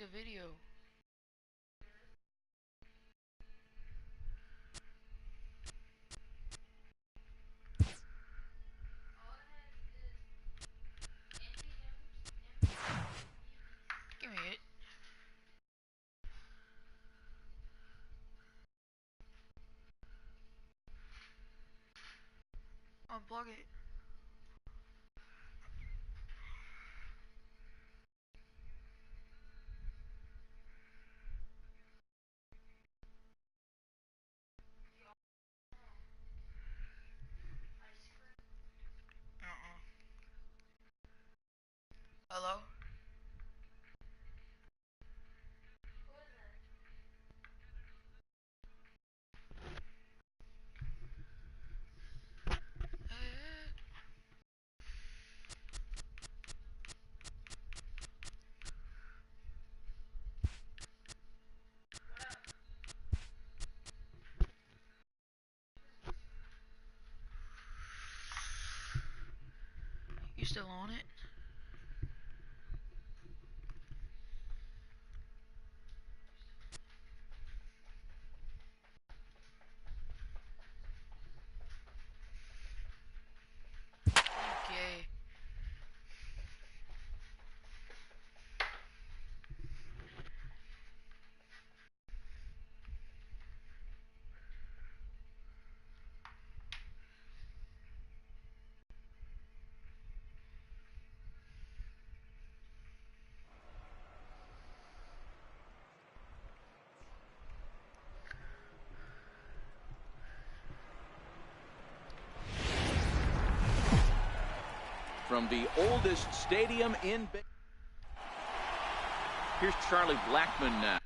the video. Give me it. Unplug it. Hello? You still on it? Okay. From the oldest stadium in. Here's Charlie Blackmon now.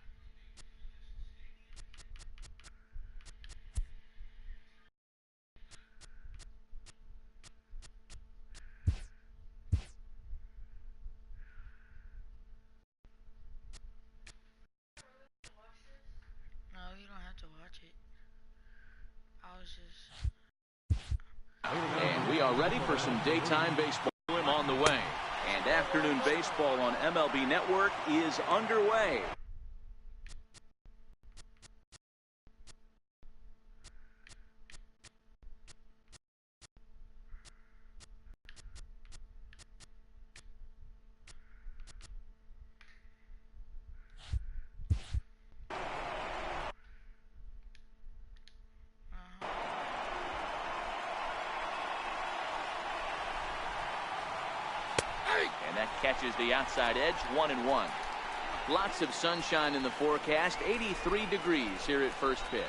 No, you don't have to watch it. I was just... And we are ready for some daytime baseball on the way. And afternoon baseball on MLB Network is underway. And that catches the outside edge, 1-1. Lots of sunshine in the forecast, 83 degrees here at first pitch.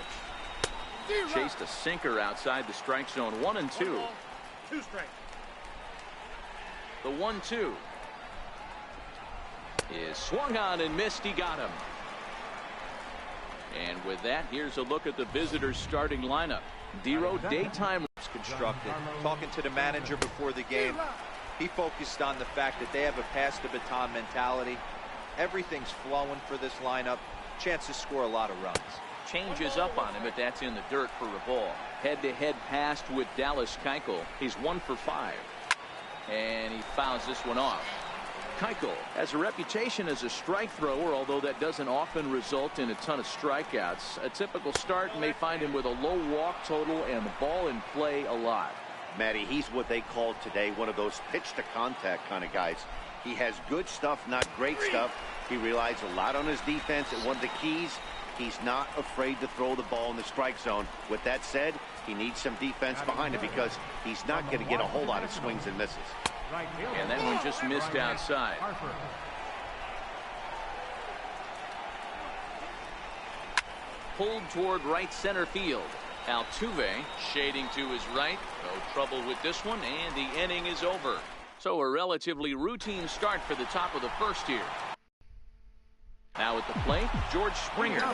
Chased a sinker outside the strike zone, 1-2. 2 strikes. The 1-2 is swung on and missed. He got him. And with that, here's a look at the visitors' starting lineup. Dero, daytime constructed. Talking to the manager before the game, he focused on the fact that they have a pass the baton mentality. Everything's flowing for this lineup. Chance to score a lot of runs. Changes up on him, but that's in the dirt for a ball. Head-to-head pass with Dallas Keuchel. He's 1 for 5. And he fouls this one off. Keuchel has a reputation as a strike thrower, although that doesn't often result in a ton of strikeouts. A typical start may find him with a low walk total and the ball in play a lot. Matty, he's what they called today one of those pitch to contact kind of guys. He has good stuff, not great stuff. He relies a lot on his defense, and one of the keys, he's not afraid to throw the ball in the strike zone. With that said, he needs some defense behind him because he's not going to get a whole lot of swings and misses. And that one just missed outside. Pulled toward right center field. Altuve shading to his right. No trouble with this one, and the inning is over. So a relatively routine start for the top of the first here. Now at the plate, George Springer.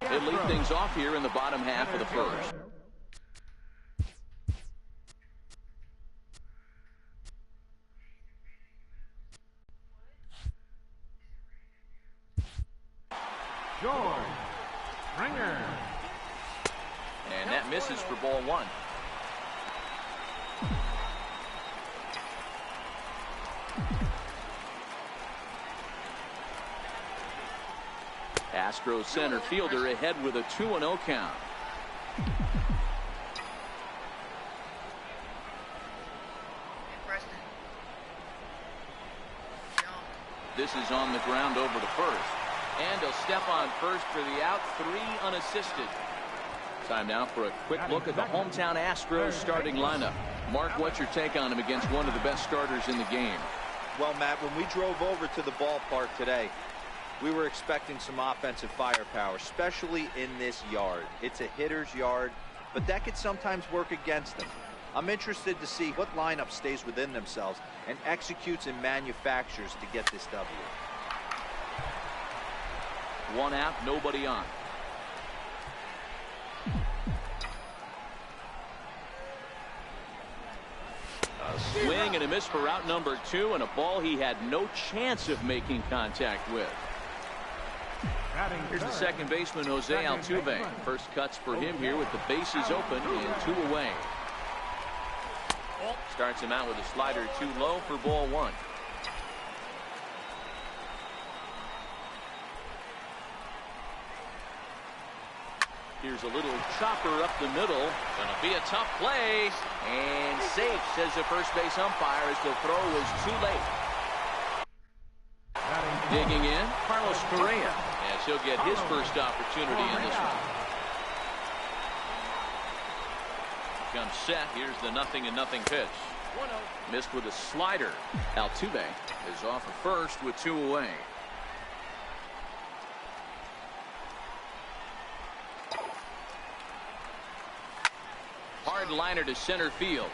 He'll lead things off here in the bottom half of the first. George Springer. And that misses for ball 1. Astros center fielder ahead with a 2-0 count. This is on the ground over to first. And he'll step on first for the out. 3 unassisted. Time now for a quick look at the hometown Astros starting lineup. Mark, what's your take on him against one of the best starters in the game? Well, Matt, when we drove over to the ballpark today, we were expecting some offensive firepower, especially in this yard. It's a hitter's yard, but that could sometimes work against them. I'm interested to see what lineup stays within themselves and executes and manufactures to get this W. 1 out, nobody on. A swing and a miss for out number 2, and a ball he had no chance of making contact with. Here's the second baseman, Jose Altuve. First cuts for him here with the bases open and 2 away. Starts him out with a slider too low for ball 1. Here's a little chopper up the middle. Gonna be a tough play. And safe, says the first base umpire, as the throw was too late. Digging in, Carlos Correa, as he'll get his first opportunity in this one. Comes set. Here's the 0-0 pitch. Missed with a slider. Altuve is off at first with 2 away. Hard liner to center field.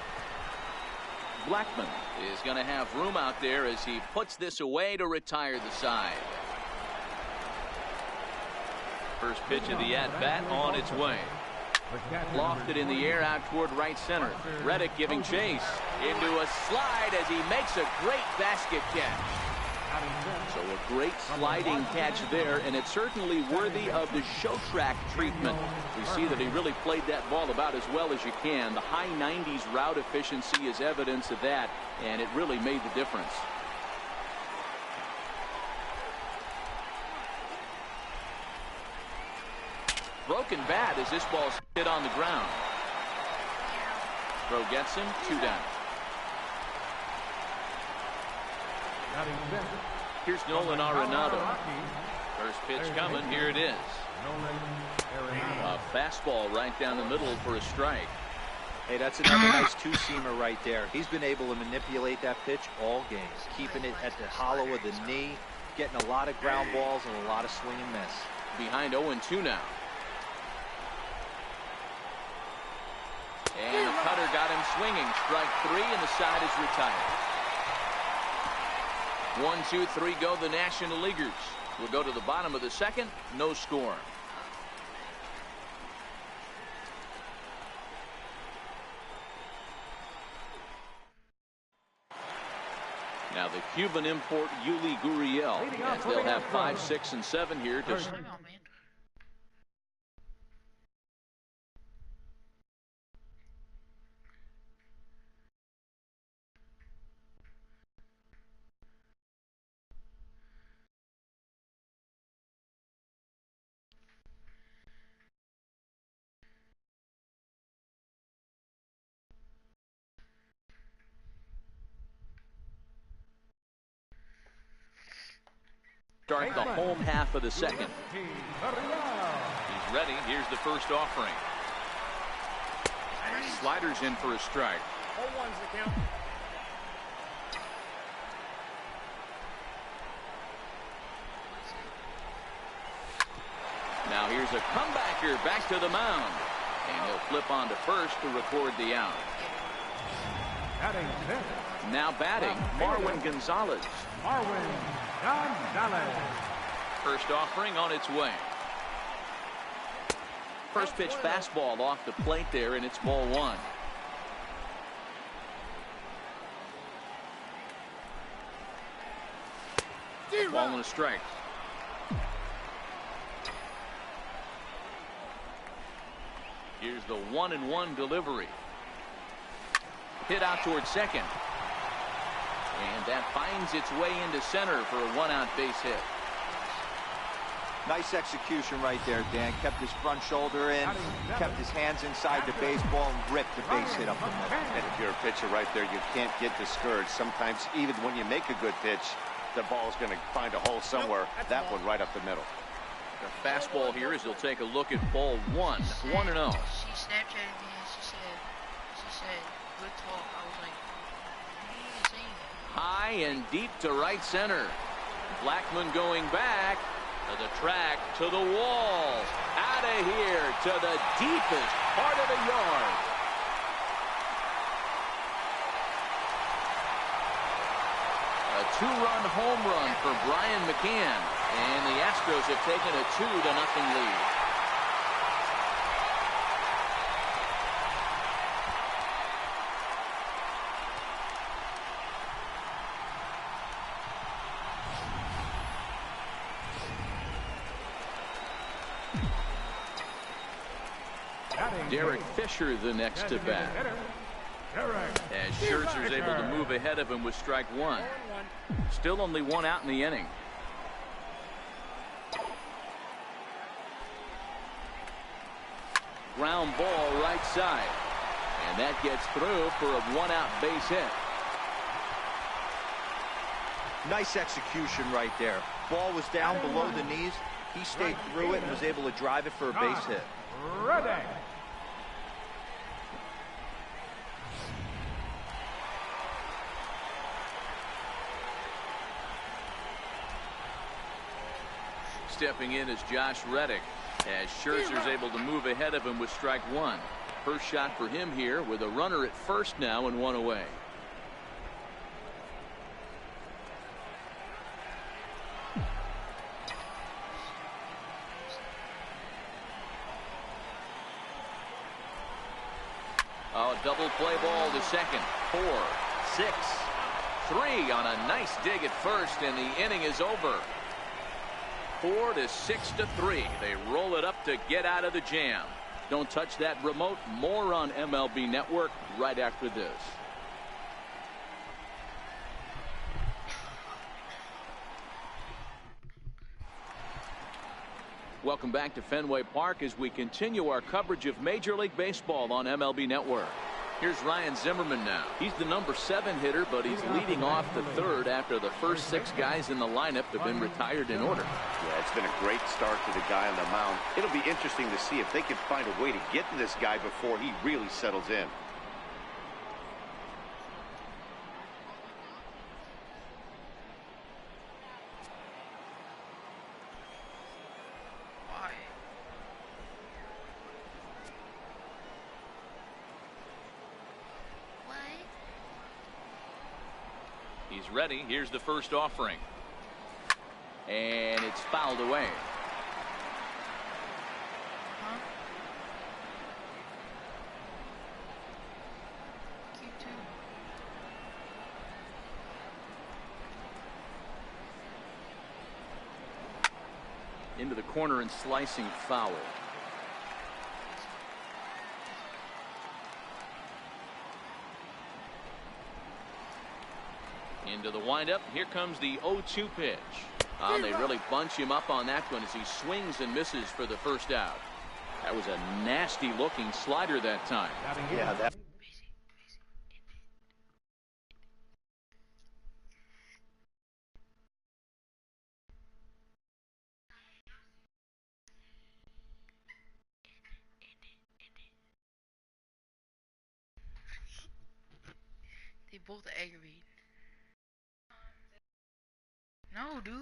Blackman is going to have room out there as he puts this away to retire the side. First pitch of the at-bat on its way. Lofted in the air out toward right center. Reddick giving chase into a slide as he makes a great basket catch. So a great sliding catch there, and it's certainly worthy of the show track treatment. We see that he really played that ball about as well as you can. The high 90s route efficiency is evidence of that, and it really made the difference. Broken bat as this ball's hit on the ground. Throw gets him, 2 down. Here's Nolan Arenado. First pitch coming, here it is. A fastball right down the middle for a strike. Hey, that's another nice 2-seamer right there. He's been able to manipulate that pitch all game, keeping it at the hollow of the knee, getting a lot of ground balls and a lot of swing and miss. Behind 0-2 now. And the cutter got him swinging. Strike 3, and the side is retired. 1, 2, 3 go the National Leaguers. We'll go to the bottom of the second. No score. Now the Cuban import Yuli Gurriel. As they'll have 5, 6, and 7 here to start the home half of the second. He's ready. Here's the first offering. Sliders in for a strike. 0-1's the count. Now here's a comebacker back to the mound. And he'll flip on to first to record the out. Now batting, Marwin Gonzalez. First offering on its way. First pitch fastball off the plate there, and it's ball 1. Ball and a strike. Here's the 1-1 delivery. Hit out towards second. And that finds its way into center for a one-out base hit. Nice execution right there, Dan. Kept his front shoulder in, kept his hands inside the baseball, and ripped the base hit up the middle. And if you're a pitcher right there, you can't get discouraged. Sometimes, even when you make a good pitch, the ball's going to find a hole somewhere. That one right up the middle. The fastball here as he'll take a look at ball 1, 1-0. She Snapchatted me and she said, good talk. I was like, he ain't saying that. High and deep to right center. Blackmon going back to the track, to the wall, out of here to the deepest part of the yard. A two-run home run for Brian McCann, and the Astros have taken a 2-0 lead. Derek Fisher the next to bat. As Scherzer's able to move ahead of him with strike 1. Still only 1 out in the inning. Ground ball right side. And that gets through for a 1-out base hit. Nice execution right there. Ball was down below the knees. He stayed through it and was able to drive it for a base hit. Ready. Stepping in is Josh Reddick, as Scherzer's able to move ahead of him with strike 1. First shot for him here with a runner at first now and 1 away. Oh, double play ball to second. 4, 6, 3 on a nice dig at first, and the inning is over. 4-6-3. They roll it up to get out of the jam. Don't touch that remote. More on MLB Network right after this. Welcome back to Fenway Park as we continue our coverage of Major League Baseball on MLB Network. Here's Ryan Zimmerman now. He's the number 7 hitter, but he's leading off the 3rd after the first 6 guys in the lineup have been retired in order. Yeah, it's been a great start to the guy on the mound. It'll be interesting to see if they can find a way to get to this guy before he really settles in. He's ready. Here's the first offering. And it's fouled away. Huh? Q2. Into the corner and slicing foul. Into the windup. Here comes the 0-2 pitch. They really bunch him up on that one as he swings and misses for the first out. That was a nasty looking slider that time. Yeah, that. They both aggravate. No, dude.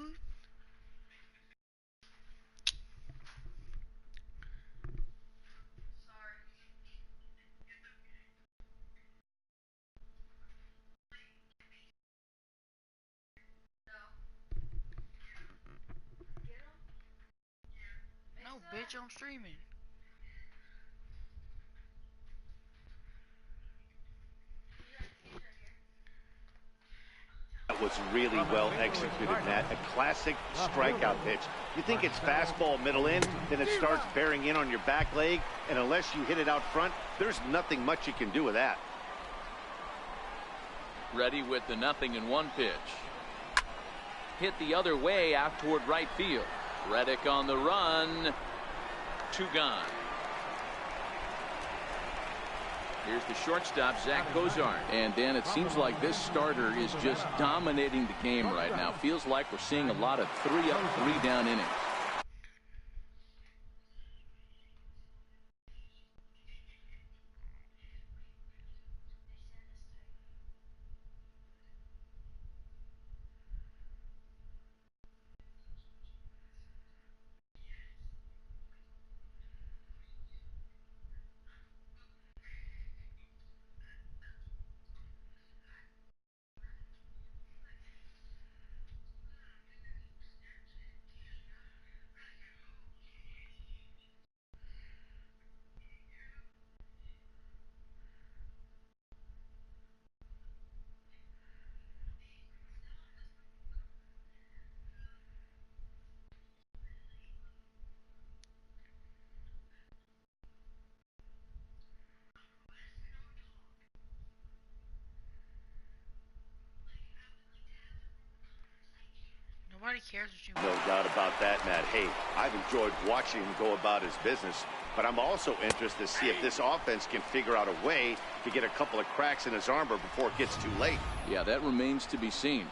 No, bitch, I'm streaming. That was really well executed, Matt. A classic strikeout pitch. You think it's fastball middle in, then it starts bearing in on your back leg, and unless you hit it out front, there's nothing much you can do with that. Ready with the 0-1 pitch. Hit the other way out toward right field. Reddick on the run. 2 gone. Here's the shortstop, Zach Cozart. And Dan, it seems like this starter is just dominating the game right now. Feels like we're seeing a lot of 3 up, 3 down innings. Nobody cares what you No doubt about that, Matt. Hey, I've enjoyed watching him go about his business, but I'm also interested to see if this offense can figure out a way to get a couple of cracks in his armor before it gets too late. Yeah, that remains to be seen.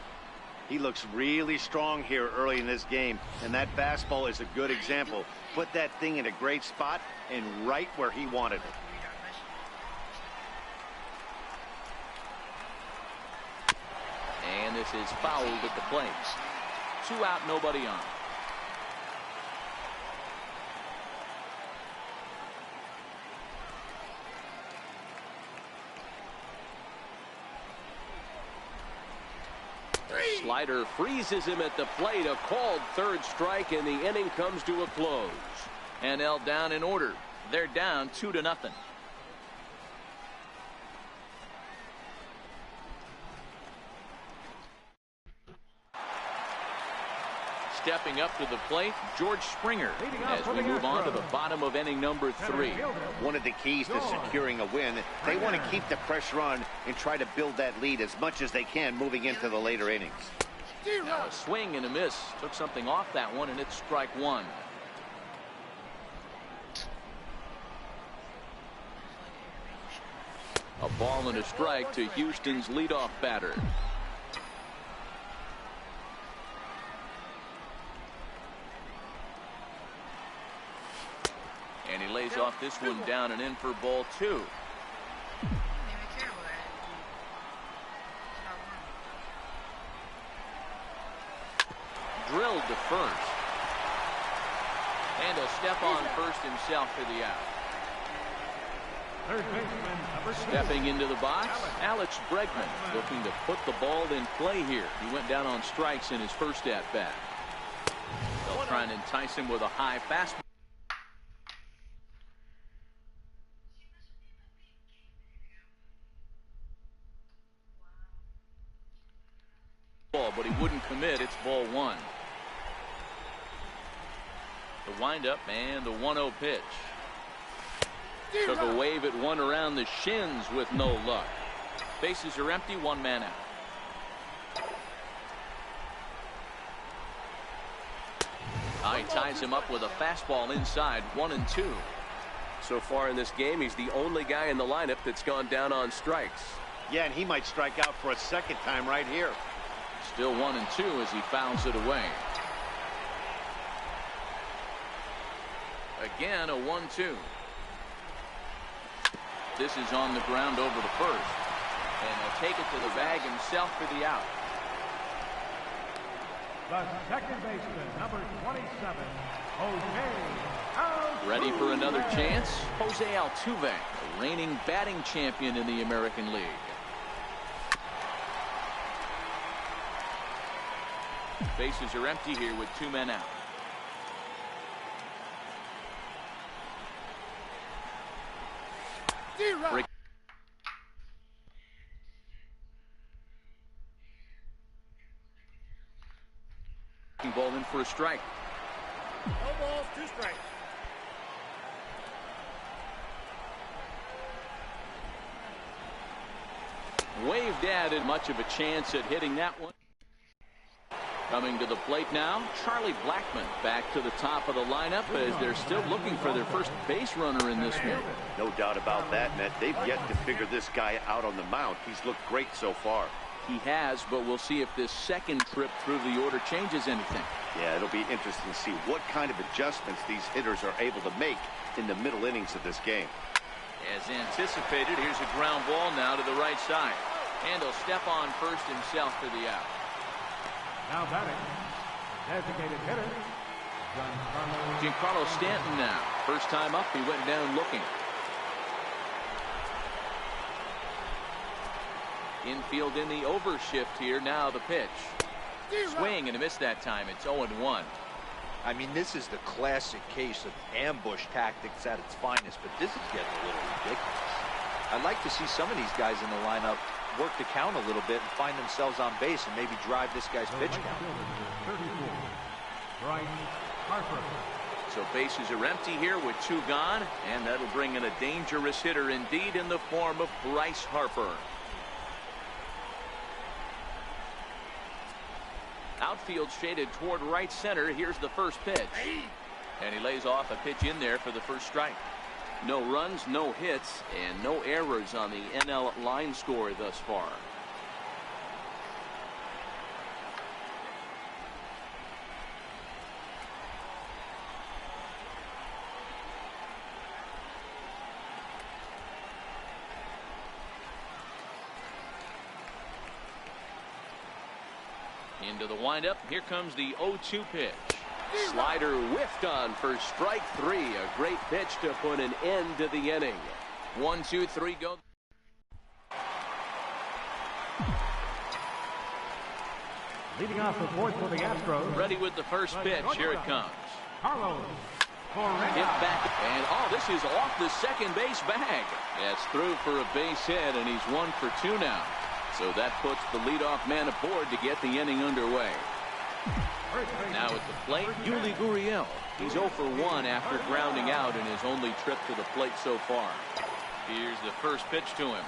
He looks really strong here early in this game, and that fastball is a good example. Put that thing in a great spot and right where he wanted it. And this is fouled at the plate. 2 out, nobody on. Slider freezes him at the plate. A called 3rd strike, and the inning comes to a close. NL down in order. They're down 2-0. Stepping up to the plate, George Springer, as we move on to the bottom of inning number 3. One of the keys to securing a win, they want to keep the pressure on and try to build that lead as much as they can moving into the later innings. Now a swing and a miss. Took something off that one, and it's strike 1. A ball and a strike to Houston's leadoff batter. And he lays off this one down and in for ball 2. Drilled to first. And a step on first himself for the out. Third baseman, number 2. Stepping into the box, Alex Bregman looking to put the ball in play here. He went down on strikes in his first at-bat. They'll try and entice him with a high fastball. But he wouldn't commit. It's ball 1. The windup and the 1-0 pitch. Took a wave at one around the shins with no luck. Bases are empty, 1 man out. He ties him up with a fastball inside, 1-2. So far in this game, he's the only guy in the lineup that's gone down on strikes. Yeah, and he might strike out for a second time right here. Still 1-2 as he fouls it away. Again, a 1-2. This is on the ground over the first. And they'll take it to the bag himself for the out. The second baseman, number 27, Jose Altuve. Ready for another chance? Jose Altuve, the reigning batting champion in the American League. Bases are empty here with 2 men out. Ball in for a strike. No balls, 2 strikes. waved at it. Much of a chance at hitting that one. Coming to the plate now, Charlie Blackmon back to the top of the lineup as they're still looking for their first base runner in this one. No doubt about that, Matt. They've yet to figure this guy out on the mound. He's looked great so far. He has, but we'll see if this second trip through the order changes anything. Yeah, it'll be interesting to see what kind of adjustments these hitters are able to make in the middle innings of this game. As anticipated, here's a ground ball now to the right side. And he'll step on first himself for the out. Now batting, designated hitter, Giancarlo Stanton now. First time up, he went down looking. Infield in the overshift here. Now the pitch. Swing and a miss that time. It's 0-1. I mean, this is the classic case of ambush tactics at its finest, but this is getting a little ridiculous. I'd like to see some of these guys in the lineup work the count a little bit and find themselves on base and maybe drive this guy's pitch count. 34, Bryce Harper. So bases are empty here with 2 gone, and that'll bring in a dangerous hitter indeed in the form of Bryce Harper. Outfield shaded toward right center. Here's the first pitch. And he lays off a pitch in there for the first strike. No runs, no hits, and no errors on the NL line score thus far. Into the windup. Here comes the 0-2 pitch. Slider whiffed on for strike 3. A great pitch to put an end to the inning. 1, 2, 3, go. Leading off the fourth for the Astros. Ready with the first pitch. Here it comes. Carlos Correa. Hit back, and this is off the second base bag. That's through for a base hit, and he's 1 for 2 now. So that puts the leadoff man aboard to get the inning underway. Now at the plate, Yuli Gurriel. He's 0 for 1 after grounding out in his only trip to the plate so far. Here's the first pitch to him.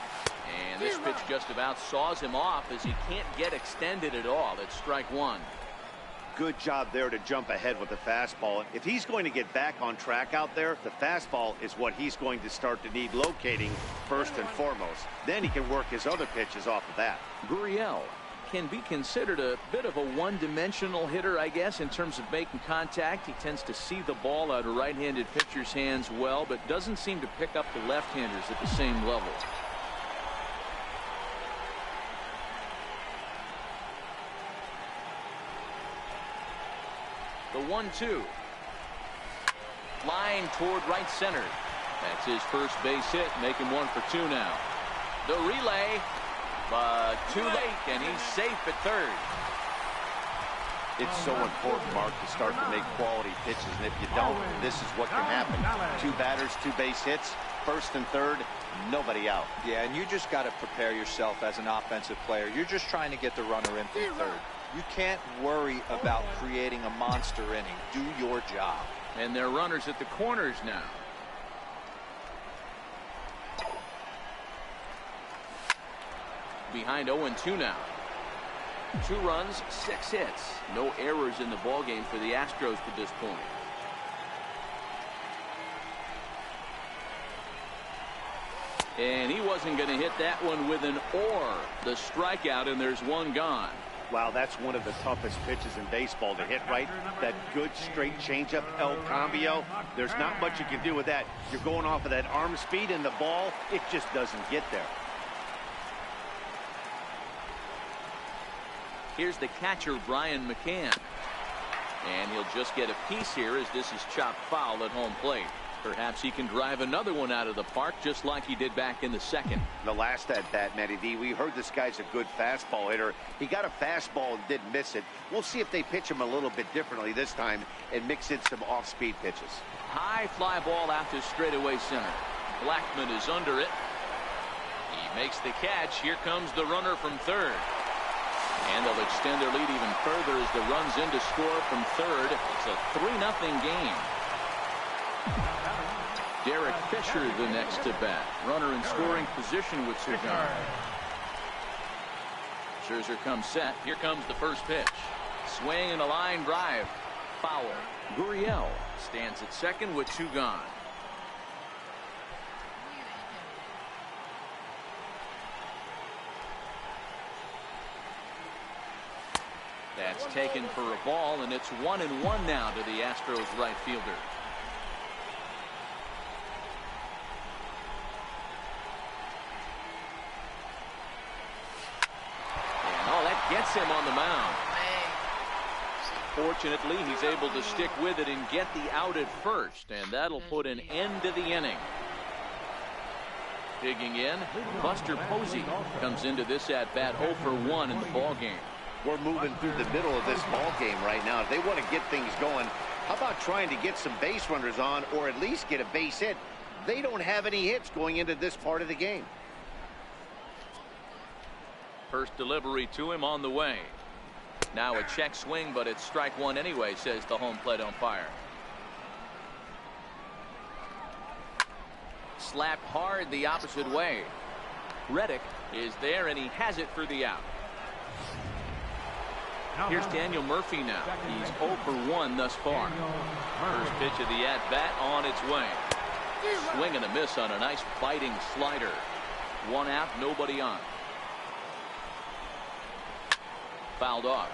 And this pitch just about saws him off as he can't get extended at all. It's strike 1. Good job there to jump ahead with the fastball. If he's going to get back on track out there, the fastball is what he's going to start to need locating first and foremost. Then he can work his other pitches off of that. Gurriel can be considered a bit of a one-dimensional hitter, I guess, in terms of making contact. He tends to see the ball out of right-handed pitchers' hands well, but doesn't seem to pick up the left-handers at the same level. The 1-2. Line toward right center. That's his first base hit, making 1 for 2 now. The relay, but too late, and he's safe at third. It's so important, Mark, to start to make quality pitches, and if you don't, this is what can happen. 2 batters, 2 base hits, first and third, nobody out. Yeah, and you just got to prepare yourself as an offensive player. You're just trying to get the runner in from third. You can't worry about creating a monster inning. Do your job. And they're runners at the corners now. Behind 0-2 now. 2 runs, 6 hits. No errors in the ballgame for the Astros to this point. And he wasn't going to hit that one with an or. The strikeout, and there's 1 gone. Wow, that's one of the toughest pitches in baseball to hit right. That good straight changeup, El Cambio. There's not much you can do with that. You're going off of that arm speed, and the ball, it just doesn't get there. Here's the catcher, Brian McCann. And he'll just get a piece here as this is chopped foul at home plate. Perhaps he can drive another one out of the park just like he did back in the second. The last at bat, Matty D, we heard this guy's a good fastball hitter. He got a fastball and didn't miss it. We'll see if they pitch him a little bit differently this time and mix in some off-speed pitches. High fly ball out to straightaway center. Blackmon is under it. He makes the catch. Here comes the runner from third. And they'll extend their lead even further as the runs in to score from third. It's a 3-0 game. Derek Fisher the next to bat. Runner in scoring position with 2 guys. Scherzer comes set. Here comes the first pitch. Swing and a line drive. Foul. Gurriel stands at second with 2 gone. That's taken for a ball, and it's 1-1 now to the Astros right fielder. And that gets him on the mound. Fortunately, he's able to stick with it and get the out at first, and that'll put an end to the inning. Digging in, Buster Posey comes into this at-bat 0 for 1 in the ballgame. We're moving through the middle of this ball game right now. If they want to get things going, how about trying to get some base runners on, or at least get a base hit? They don't have any hits going into this part of the game. First delivery to him on the way. Now a check swing, but it's strike 1 anyway, says the home plate umpire. Slapped hard the opposite way. Reddick is there, and he has it for the out. Here's Daniel Murphy now. He's 0 for 1 thus far. First pitch of the at-bat on its way. Swing and a miss on a nice biting slider. 1 out, nobody on. Fouled off.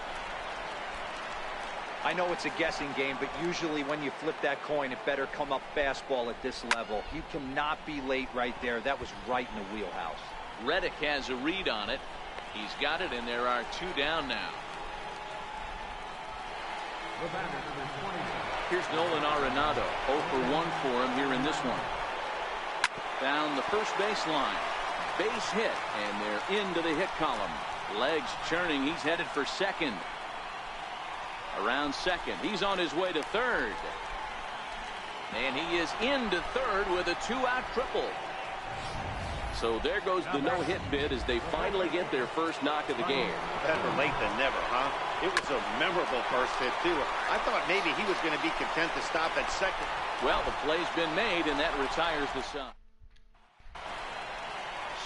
I know it's a guessing game, but usually when you flip that coin, it better come up fastball at this level. You cannot be late right there. That was right in the wheelhouse. Reddick has a read on it. He's got it, and there are 2 down now. Here's Nolan Arenado. 0 for 1 for him here in this one. Down the first baseline. Base hit, and they're into the hit column. Legs churning. He's headed for second. Around second. He's on his way to third. And he is into third with a 2-out triple. So there goes the no-hit bid as they finally get their first knock of the game. Better late than never, huh? It was a memorable first hit, too. I thought maybe he was going to be content to stop at second. Well, the play's been made, and that retires the side.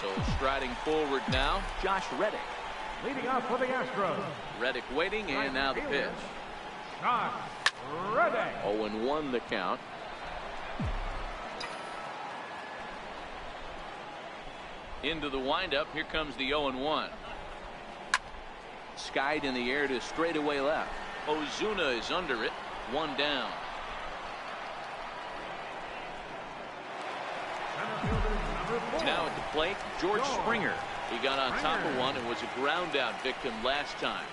So striding forward now, Josh Reddick. Leading off for the Astros. Reddick waiting, and now the pitch. Josh Reddick. 0-1 the count. Into the windup. Here comes the 0-1. Skied in the air to straightaway left. Ozuna is under it. 1 down. Now at the plate, George Springer. He got on top of one and was a ground out victim last time.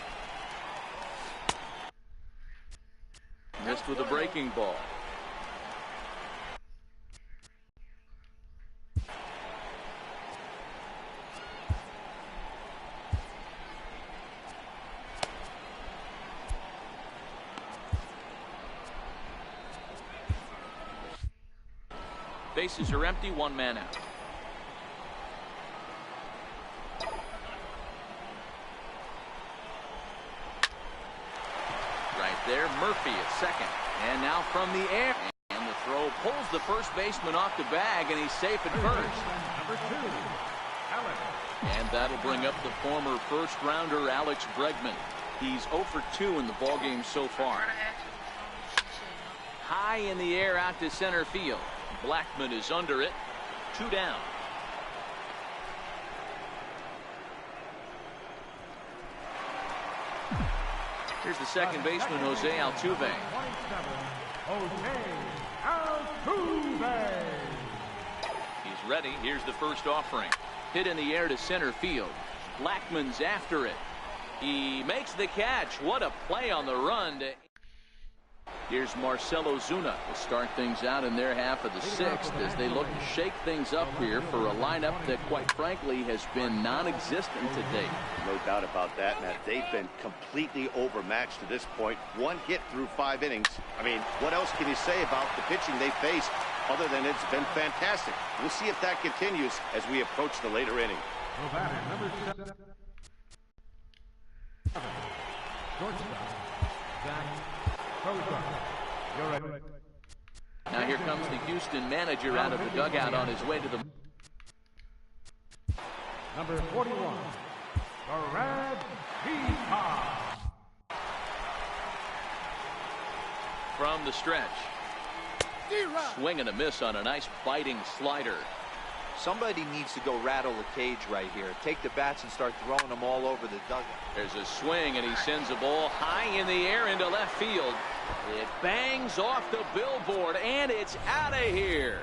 Missed with a breaking ball. Bases are empty, 1 man out. Right there, Murphy at second. And now from the air. And the throw pulls the first baseman off the bag, and he's safe at first. Number 2, Alex. And that'll bring up the former first-rounder Alex Bregman. He's 0 for 2 in the ballgame so far. High in the air out to center field. Blackman is under it. 2 down. Here's the second baseman, Jose Altuve. 27, Jose Altuve. He's ready. Here's the first offering. Hit in the air to center field. Blackman's after it. He makes the catch. What a play on the run. Here's Marcell Ozuna to start things out in their half of the 6th as they look to shake things up here for a lineup that, quite frankly, has been non-existent to date. No doubt about that, Matt. They've been completely overmatched to this point. 1 hit through 5 innings. I mean, what else can you say about the pitching they faced other than it's been fantastic? We'll see if that continues as we approach the later inning. Number 7. Shortstop, Zach Sosa. Now here comes the Houston manager out of the dugout on his way to the... Number 41, the Red Peacock. From the stretch. Swing and a miss on a nice biting slider. Somebody needs to go rattle the cage right here. Take the bats and start throwing them all over the dugout. There's a swing, and he sends a ball high in the air into left field. It bangs off the billboard, and it's out of here.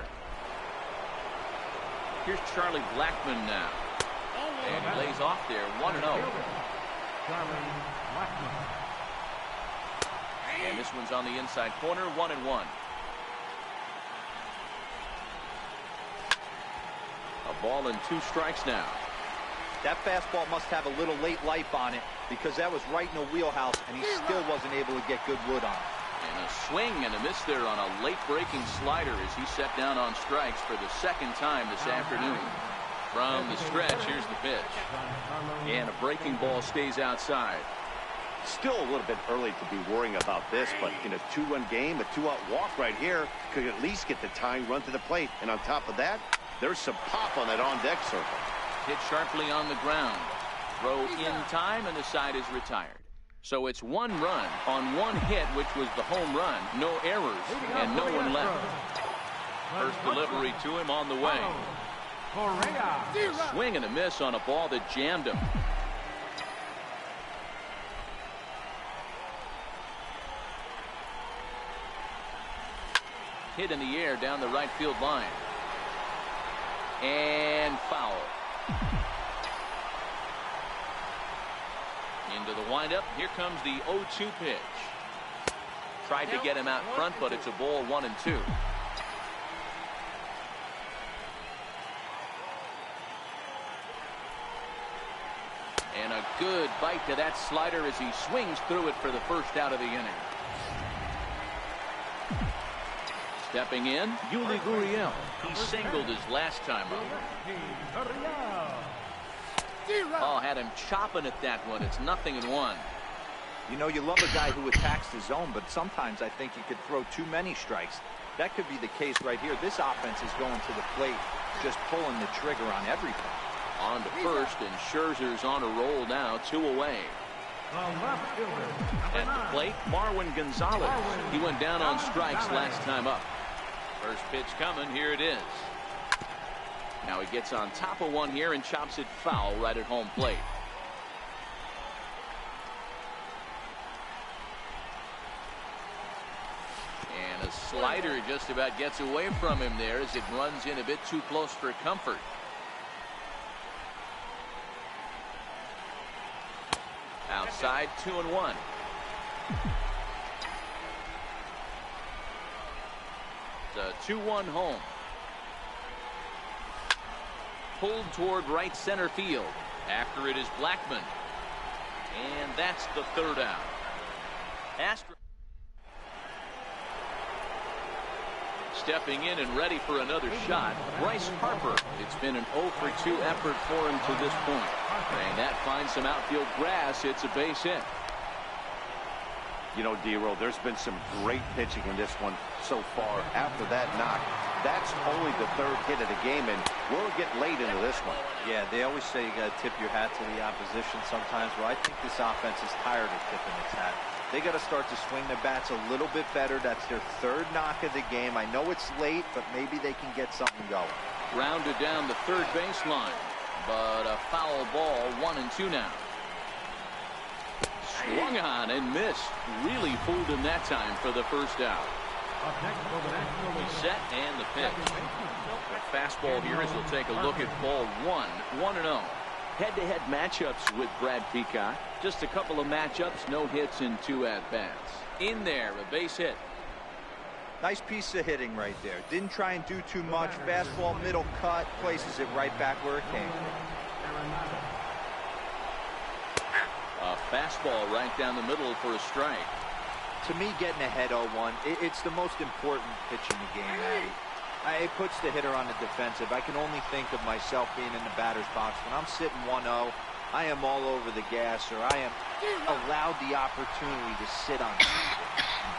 Here's Charlie Blackmon now. And he lays off there, 1-0. Charlie Blackmon. And this one's on the inside corner, 1-1. A ball and 2 strikes now. That fastball must have a little late life on it because that was right in the wheelhouse, and he still wasn't able to get good wood on it. And a swing and a miss there on a late breaking slider as he set down on strikes for the second time this afternoon. From the stretch, here's the pitch. And a breaking ball stays outside. Still a little bit early to be worrying about this, but in a 2-run game, a 2-out walk right here could at least get the tying run to the plate. And on top of that, there's some pop on that on-deck circle. Hit sharply on the ground. Throw in time, and the side is retired. So it's 1 run on 1 hit, which was the home run. No errors, and no one left. First delivery to him on the way. Swing and a miss on a ball that jammed him. Hit in the air down the right field line. And foul. Into the windup. Here comes the 0-2 pitch. Tried to get him out front, but it's a ball, 1-2. And a good bite to that slider as he swings through it for the first out of the inning. Stepping in, Yuli Gurriel. He singled his last time up. Oh, had him chopping at that one. It's 0-1. You know, you love a guy who attacks the zone, but sometimes I think he could throw too many strikes. That could be the case right here. This offense is going to the plate, just pulling the trigger on everything. On to first, and Scherzer's on a roll now, 2 away. At the plate, Marwin Gonzalez. He went down on strikes last time up. First pitch coming, here it is. Now he gets on top of one here and chops it foul right at home plate. And a slider just about gets away from him there as it runs in a bit too close for comfort. Outside, 2-1. It's a 2-1 home. Pulled toward right center field. After it is Blackmon. And that's the 3rd out. Stepping in and ready for another shot, Bryce Harper. It's been an 0-for-2 effort for him to this point. And that finds some outfield grass. It's a base hit. You know, D-Roll, there's been some great pitching in this one so far. After that knock, that's only the 3rd hit of the game, and we'll get late into this one. Yeah, they always say you got to tip your hat to the opposition sometimes. Well, I think this offense is tired of tipping its hat. They got to start to swing their bats a little bit better. That's their 3rd knock of the game. I know it's late, but maybe they can get something going. Grounded down the 3rd baseline, but a foul ball, 1-2 now. Swung on and missed. Really fooled him that time for the first out. Set and the pitch. A fastball here as we'll take a look at ball 1, 1-0. Head-to-head matchups with Brad Peacock. Just a couple of matchups, no hits and 2 at-bats. In there, a base hit. Nice piece of hitting right there. Didn't try and do too much. Fastball, middle cut, places it right back where it came from. A fastball right down the middle for a strike. To me, getting ahead 0-1, it's the most important pitch in the game, Matty. It puts the hitter on the defensive. I can only think of myself being in the batter's box. When I'm sitting 1-0, I am all over the gas, or I am allowed the opportunity to sit on it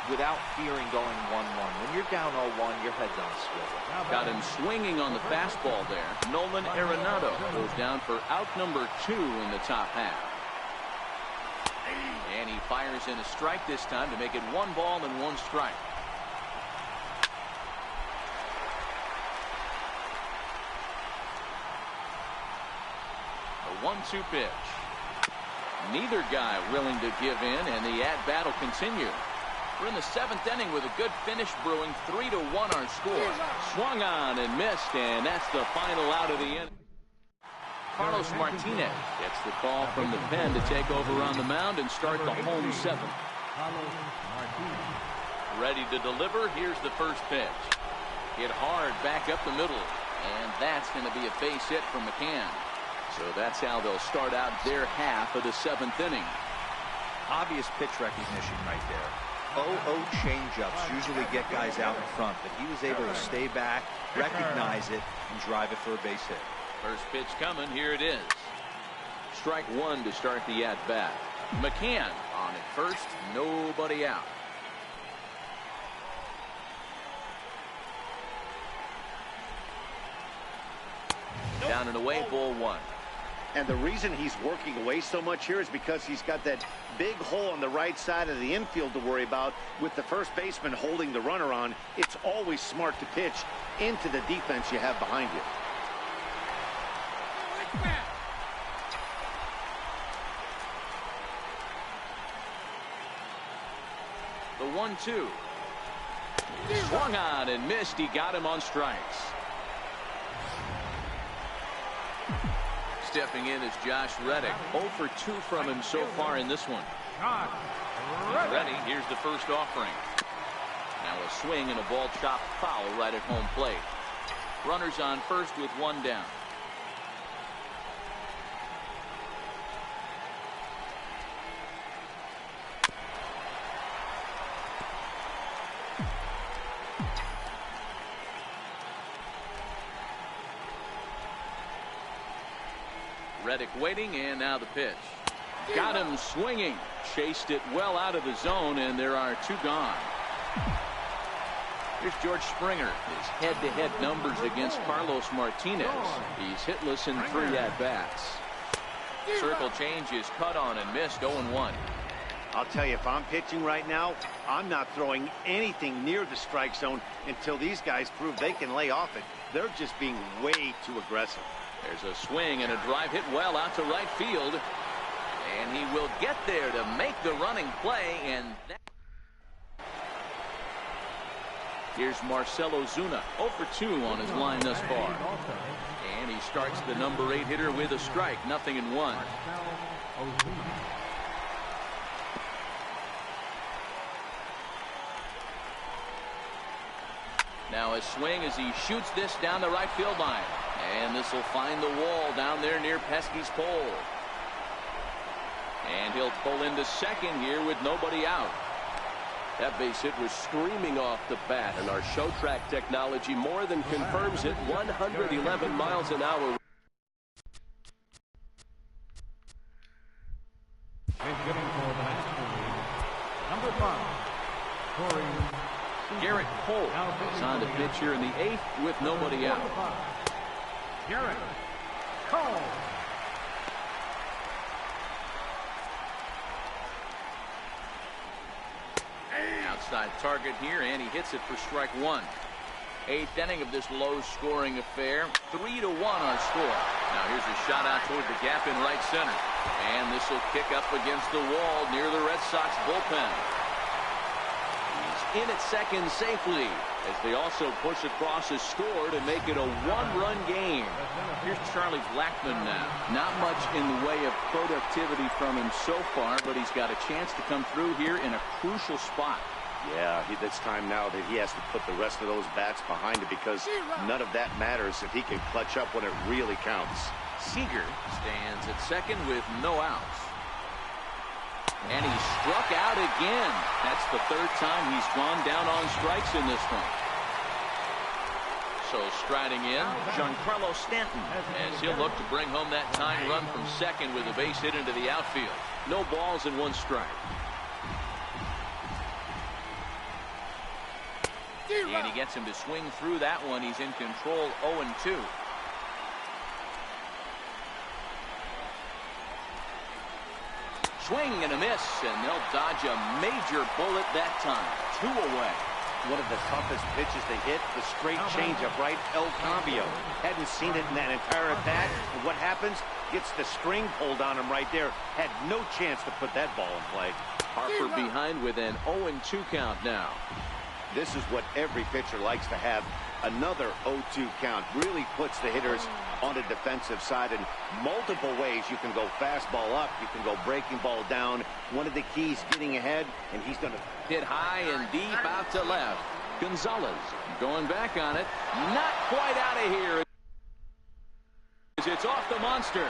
without fearing going 1-1. When you're down 0-1, your head's on a swivel. Got him swinging on the fastball there. Nolan Arenado goes down for out number 2 in the top half. And he fires in a strike this time to make it 1 ball and 1 strike. A 1-2 pitch. Neither guy willing to give in, and the at-bat will continue. We're in the 7th inning with a good finish brewing. 3-1 our score. Swung on and missed, and that's the final out of the inning. Carlos Martinez gets the call from the pen to take over on the mound and start the home 7th. Ready to deliver. Here's the first pitch. Hit hard back up the middle, and that's going to be a base hit from McCann. So that's how they'll start out their half of the 7th inning. Obvious pitch recognition right there. 0-0 changeups usually get guys out in front, but he was able to stay back, recognize it, and drive it for a base hit. First pitch coming. Here it is. Strike 1 to start the at-bat. McCann on at first. Nobody out. Down and away, ball 1. And the reason he's working away so much here is because he's got that big hole on the right side of the infield to worry about. With the first baseman holding the runner on, it's always smart to pitch into the defense you have behind you. The 1-2. Swung on and missed. He got him on strikes. Stepping in is Josh Reddick. 0 for 2 from him so far in this one. He's ready. Here's the first offering. Now a swing and a ball chopped foul right at home plate. Runners on first with 1 down. Reddick waiting, and now the pitch. Got him swinging. Chased it well out of the zone, and there are 2 gone. Here's George Springer. His head-to-head numbers against Carlos Martinez. He's hitless in 3 at-bats. Circle change is cut on and missed. 0-1. I'll tell you, if I'm pitching right now, I'm not throwing anything near the strike zone until these guys prove they can lay off it. They're just being way too aggressive. There's a swing and a drive hit well out to right field. And he will get there to make the running play. And here's Marcell Ozuna. 0 for 2 on his line thus far. And he starts the number 8 hitter with a strike. 0-1. Now a swing as he shoots this down the right field line. And this will find the wall down there near Pesky's pole. And he'll pull into second here with nobody out. That base hit was screaming off the bat, and our show track technology more than confirms it. 111 miles an hour. Number 5, Corey Garrett Cole is on the pitch here in the 8th with nobody out. Garrett Cole. Outside target here, and he hits it for strike 1. 8th inning of this low-scoring affair. 3-1 our score. Now here's a shot out toward the gap in right center. And this will kick up against the wall near the Red Sox bullpen. He's in at second safely as they also push across a score to make it a 1-run game. Here's Charlie Blackmon now. Not much in the way of productivity from him so far, but he's got a chance to come through here in a crucial spot. Yeah, it's time now that he has to put the rest of those bats behind it, because none of that matters if he can clutch up when it really counts. Seager stands at second with no outs. And he struck out again. That's the 3rd time he's gone down on strikes in this one. So striding in, Giancarlo Stanton, as he'll look to bring home that tying run from second with a base hit into the outfield. No balls and 1 strike. And he gets him to swing through that one. He's in control, 0-2. Swing and a miss, and they'll dodge a major bullet that time. 2 away. One of the toughest pitches to hit, the straight changeup, right? El Cambio. Hadn't seen it in that entire at bat. And what happens? Gets the string pulled on him right there. Had no chance to put that ball in play. Harper behind with an 0-2 count now. This is what every pitcher likes to have. Another 0-2 count really puts the hitters on the defensive side in multiple ways. You can go fastball up, you can go breaking ball down. One of the keys getting ahead, and he's going to hit high and deep out to left. Gonzalez going back on it. Not quite out of here. It's off the monster.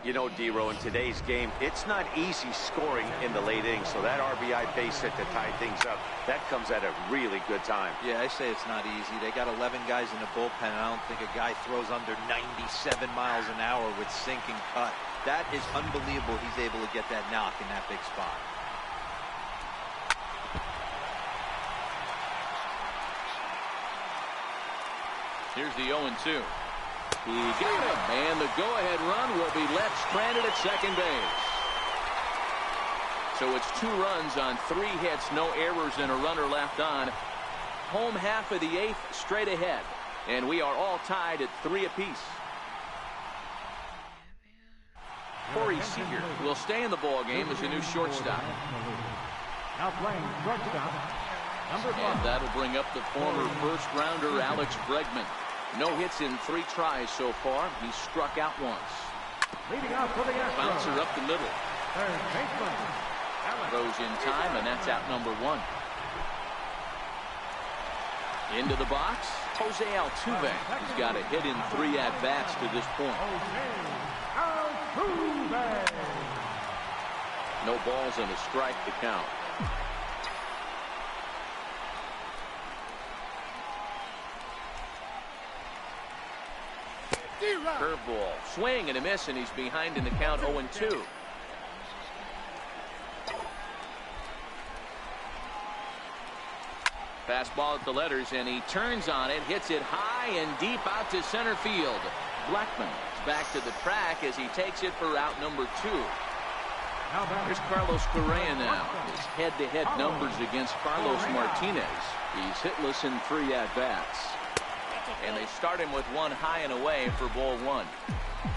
You know, D-Row, in today's game, it's not easy scoring in the late innings, so that RBI base hit to tie things up, that comes at a really good time. Yeah, I say it's not easy. They got 11 guys in the bullpen, and I don't think a guy throws under 97 miles an hour with sink and cut. That is unbelievable he's able to get that knock in that big spot. Here's the 0-2. He got him, and the go-ahead run will be left stranded at second base. So it's 2 runs on 3 hits, no errors, and a runner left on. Home half of the 8th, straight ahead, and we are all tied at 3 apiece. Corey Seager will stay in the ball game as a new shortstop. Now playing shortstop, number 5. And that'll bring up the former first-rounder Alex Bregman. No hits in 3 tries so far. He struck out once. Leading off for the Astros. Bouncer up the middle. Third baseman, Alex. Throws in time, and that's out number 1. Into the box, Jose Altuve. He's got a hit in 3 at-bats to this point. Altuve. No balls and a strike to count. Curveball, swing and a miss, and he's behind in the count, 0-2. Fastball at the letters, and he turns on it, hits it high and deep out to center field. Blackman is back to the track as he takes it for out number 2. Here's Carlos Correa now. His head-to-head numbers against Carlos Martinez. He's hitless in 3 at-bats. And they start him with 1 high and away for ball 1.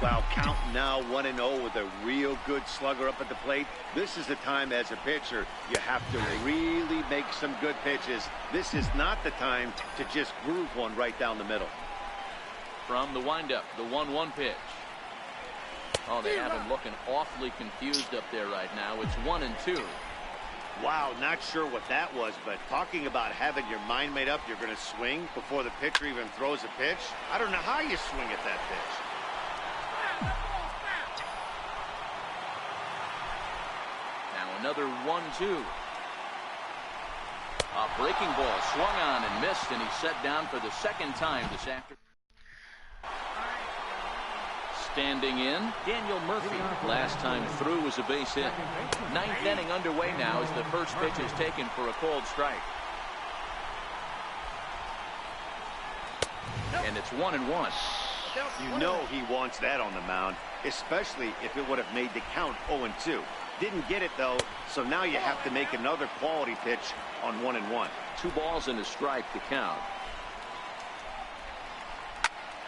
Wow, counting now 1-0 with a real good slugger up at the plate. This is the time as a pitcher you have to really make some good pitches. This is not the time to just groove one right down the middle. From the windup, the 1-1 pitch. Oh, they have him looking awfully confused up there right now. It's 1-2. Wow, not sure what that was, but talking about having your mind made up, you're going to swing before the pitcher even throws a pitch. I don't know how you swing at that pitch. Now another 1-2. A breaking ball swung on and missed, and he's set down for the 2nd time this afternoon. Standing in, Daniel Murphy. Last time through was a base hit. 9th inning underway now as the first pitch is taken for a called strike. And it's 1-1. You know he wants that on the mound, especially if it would have made the count 0-2. Didn't get it, though, so now you have to make another quality pitch on 1-1. 2 balls and a strike to count.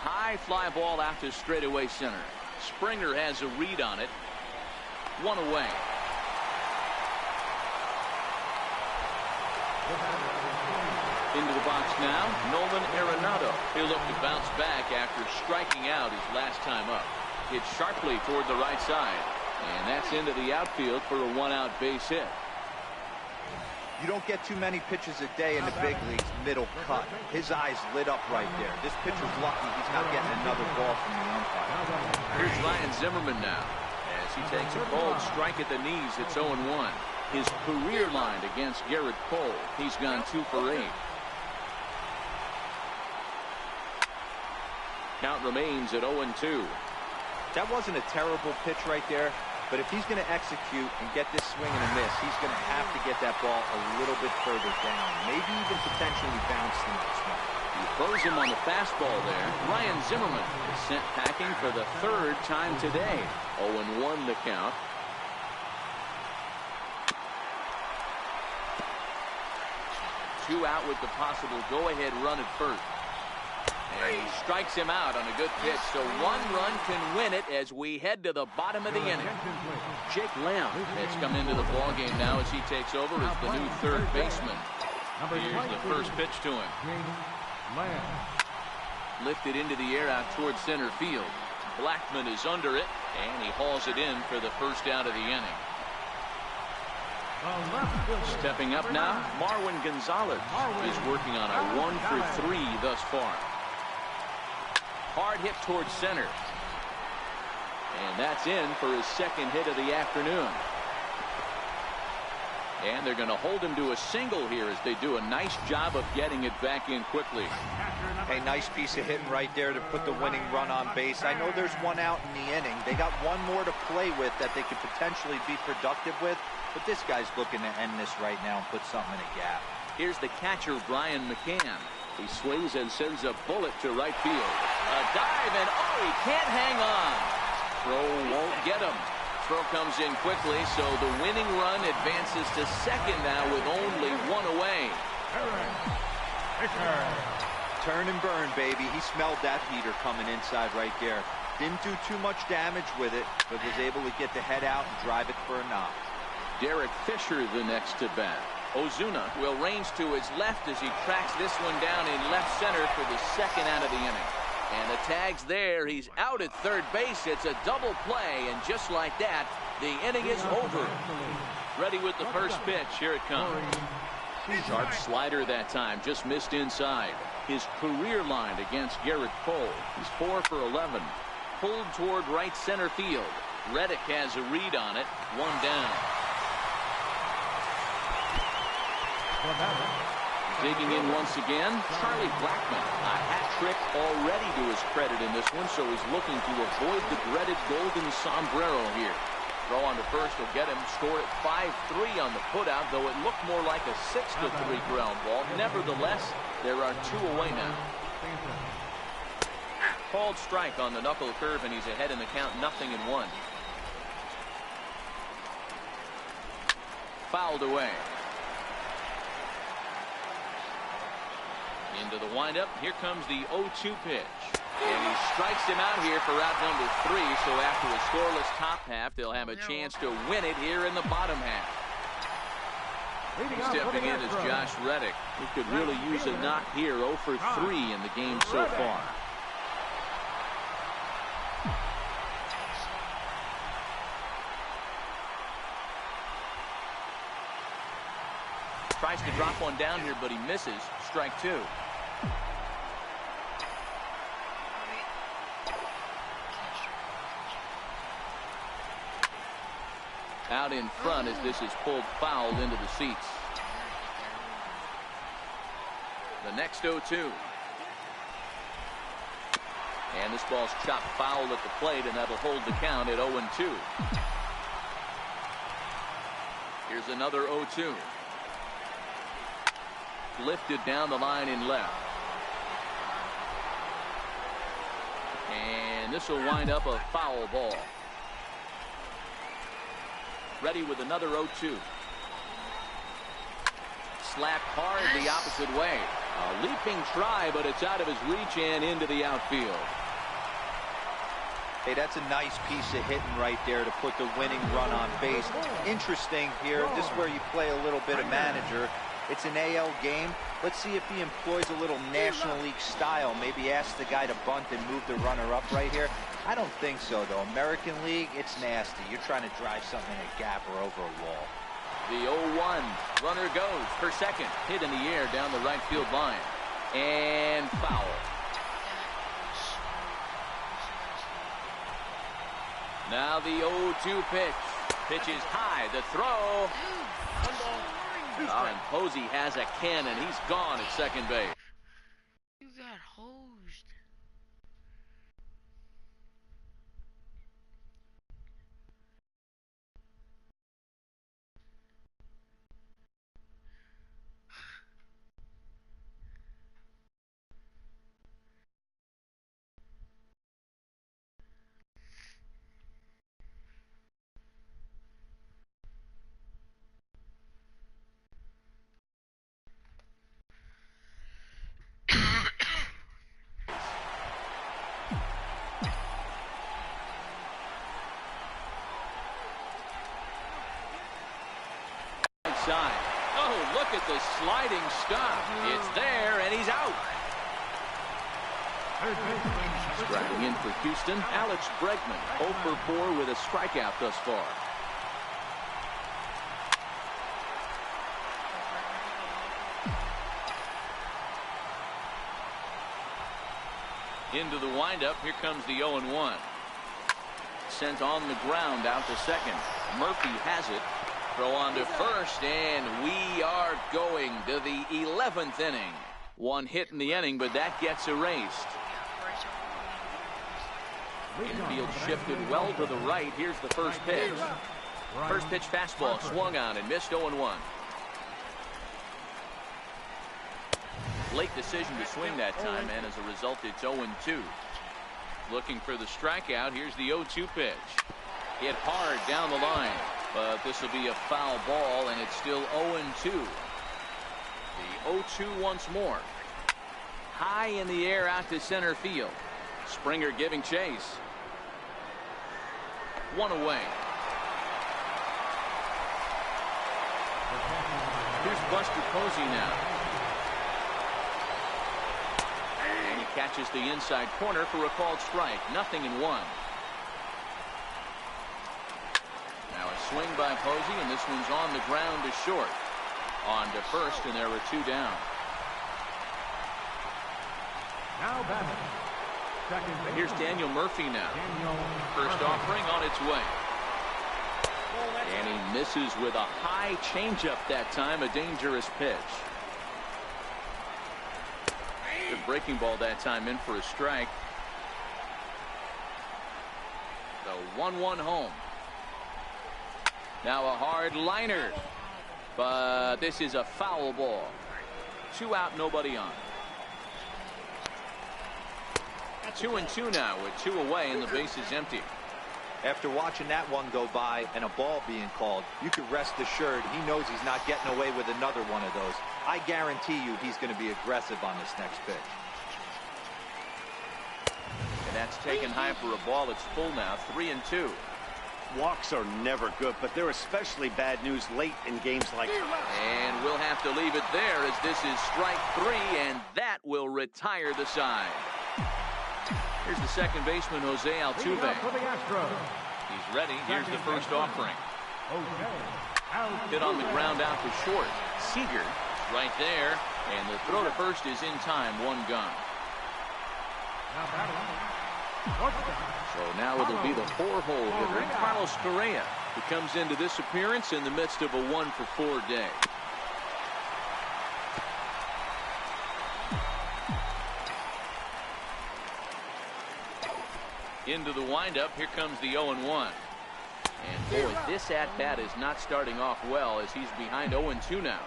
High fly ball out to straightaway center. Springer has a read on it. 1 away. Into the box now, Nolan Arenado. He'll look to bounce back after striking out his last time up. Hit sharply toward the right side. And that's into the outfield for a 1-out base hit. You don't get too many pitches a day in the big leagues, middle cut. His eyes lit up right there. This pitcher's lucky he's not getting another ball from the umpire. Here's Ryan Zimmerman now as he takes a cold strike at the knees. It's 0-1. his career line against Garrett Cole. He's gone 2 for 8. Count remains at 0-2. That wasn't a terrible pitch right there, but if he's going to execute and get this swing and a miss, he's going to have to get that ball a little bit further down, maybe even potentially bounce the next one. He throws him on the fastball there. Ryan Zimmerman is sent packing for the 3rd time today. 0-1 the count. Two out with the possible go-ahead run at first. And he strikes him out on a good pitch, so 1 run can win it as we head to the bottom of the inning. Jake Lamb has come into the ballgame now as he takes over as the new 3rd baseman. Here's the first pitch to him. Lifted into the air out towards center field. Blackman is under it, and he hauls it in for the first out of the inning. Stepping up now, Marwin Gonzalez is working on a 1 for 3 thus far. Hard hit towards center. And that's in for his 2nd hit of the afternoon. And they're going to hold him to a single here as they do a nice job of getting it back in quickly. A nice piece of hitting right there to put the winning run on base. I know there's 1 out in the inning. They got 1 more to play with that they could potentially be productive with. But this guy's looking to end this right now and put something in a gap. Here's the catcher, Brian McCann. He swings and sends a bullet to right field. A dive, and oh, he can't hang on. Throw won't get him. Throw comes in quickly, so the winning run advances to 2nd now with only 1 away. Turn and burn, baby. He smelled that heater coming inside right there. Didn't do too much damage with it, but was able to get the head out and drive it for a knock. Derek Fisher the next to bat. Ozuna will range to his left as he tracks this one down in left center for the 2nd out of the inning. And the tag's there. He's out at 3rd base. It's a double play, and just like that, the inning is over. Ready with the first pitch. Here it comes. Sharp slider that time, just missed inside. His career line against Garrett Cole. He's 4 for 11. Pulled toward right center field. Reddick has a read on it. 1 down. Digging in once again, Charlie Blackman. A hat trick already to his credit in this one, so he's looking to avoid the dreaded golden sombrero here. Throw on to first will get him. Score at 5-3 on the putout, though it looked more like a 6-3 ground ball. Nevertheless, there are 2 away now. Called strike on the knuckle curve, and he's ahead in the count, 0-1. Fouled away. Into the windup. Here comes the 0-2 pitch. And he strikes him out here for out number 3. So after a scoreless top half, they'll have a chance to win it here in the bottom half. Stepping in is Josh Reddick. He could really use a knock here. 0 for 3 in the game so far. Tries to drop one down here, but he misses. Strike 2. Out in front as this is pulled foul into the seats. The next 0-2. And this ball's chopped foul at the plate, and that'll hold the count at 0-2. Here's another 0-2. Lifted down the line in left. And this will wind up a foul ball. Ready with another 0-2. Slapped hard the opposite way. A leaping try, but it's out of his reach and into the outfield. Hey, that's a nice piece of hitting right there to put the winning run on base. Interesting here. This is where you play a little bit of manager. It's an AL game. Let's see if he employs a little National League style. Maybe ask the guy to bunt and move the runner up right here. I don't think so, though. American League, it's nasty. You're trying to drive something in a gap or over a wall. The 0-1. Runner goes for 2nd. Hit in the air down the right field line. And foul. Now the 0-2 pitch. Pitch is high. The throw. And Posey has a cannon. He's gone at second base. You got hosed. Side. Oh, look at the sliding stop. It's there, and he's out. Striking in for Houston, Alex Bregman, 0 for 4 with a strikeout thus far. Into the windup, here comes the 0-1. Sent on the ground out to second. Murphy has it. Throw on to first, and we are going to the 11th inning. One hit in the inning, but that gets erased. Infield shifted well to the right. Here's the first pitch. First pitch fastball swung on and missed 0-1. Late decision to swing that time, and as a result, it's 0-2. Looking for the strikeout. Here's the 0-2 pitch. Hit hard down the line. But this will be a foul ball, and it's still 0-2. The 0-2 once more. High in the air out to center field. Springer giving chase. One away. Here's Buster Posey now. And he catches the inside corner for a called strike. 0-1. Now a swing by Posey, and this one's on the ground to short. On to first, and there are 2 down. Now batting. Here's Daniel Murphy now. First offering on its way. And he misses with a high changeup that time, a dangerous pitch. Good breaking ball that time, in for a strike. The 1-1 home. Now a hard liner, but this is a foul ball. 2 out, nobody on. 2-2 now with 2 away, and the base is empty. After watching that one go by and a ball being called, you can rest assured he knows he's not getting away with another one of those. I guarantee you he's going to be aggressive on this next pitch. And that's taken high for a ball. It's full now, 3-2. Walks are never good, but they're especially bad news late in games like this. And we'll have to leave it there, as this is strike 3, and that will retire the side. Here's the second baseman, Jose Altuve. He's ready. Here's the first offering. Hit on the ground out to short. Seager right there, and the throw to first is in time. 1 gone. So now it'll be the 4-hole hitter, Carlos Correa, who comes into this appearance in the midst of a 1-for-4 day. Into the windup, here comes the 0-1. And boy, this at-bat is not starting off well, as he's behind 0-2 now.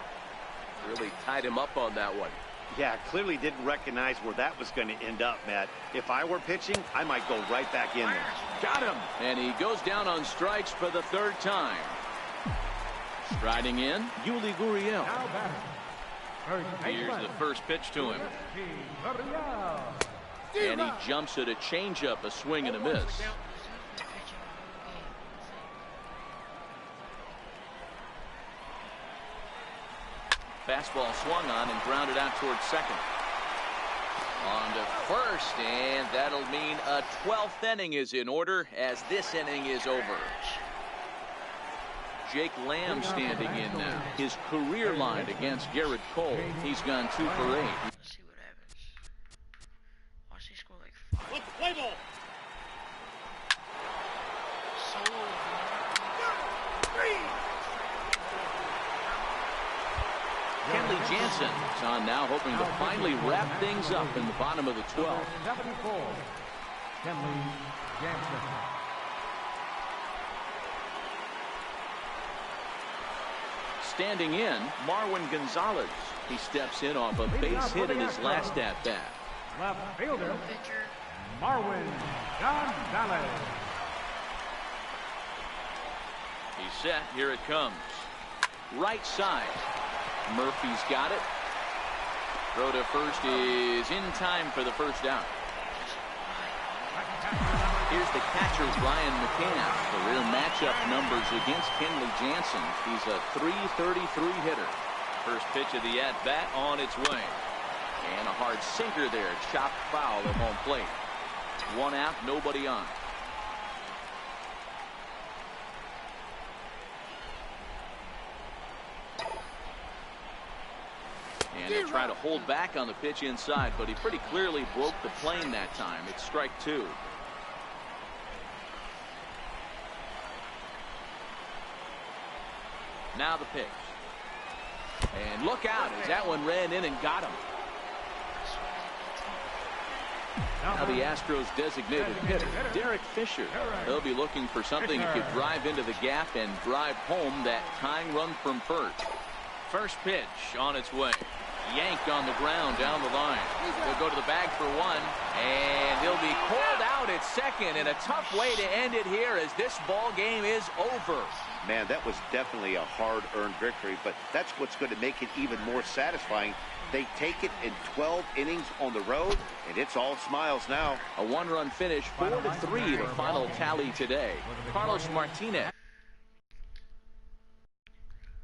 Really tied him up on that one. Yeah, clearly didn't recognize where that was going to end up, Matt. If I were pitching, I might go right back in there. Got him. And he goes down on strikes for the 3rd time. Striding in, Yuli Gurriel. Here's the first pitch to him. And he jumps at a changeup, a swing and a miss. Fastball swung on and grounded out towards second. On to first, and that'll mean a 12th inning is in order, as this inning is over. Jake Lamb standing in now. His career line against Garrett Cole. He's gone 2 for 8. Let's see what happens. Watch, he score like 5. Play ball. Solo. Jansen is on now, hoping to finally wrap things up in the bottom of the 12th. 74, Kenley Jansen. Standing in, Marwin Gonzalez. He steps in off a base hit in his last at-bat. Left fielder, Pitcher. Marwin Gonzalez. He's set. Here it comes. Right side. Murphy's got it. Throw to first is in time for the first down. Here's the catcher, Ryan McCann. Career matchup numbers against Kenley Jansen. He's a .333 hitter. First pitch of the at-bat on its way. And a hard sinker there. Chopped foul at home plate. One out, nobody on. And they'll try to hold back on the pitch inside, but he pretty clearly broke the plane that time. It's strike two. Now the pitch. And look out as that one ran in and got him. Now the Astros designated hitter, Derek Fisher. He'll be looking for something he could drive into the gap and drive home that tying run from first. First pitch on its way. Yanked on the ground down the line. He'll go to the bag for one, and he'll be called out at second, and a tough way to end it here as this ball game is over. Man, that was definitely a hard-earned victory, but that's what's going to make it even more satisfying. They take it in 12 innings on the road, and it's all smiles now. A one-run finish, 4-3, the final tally today. Carlos Martinez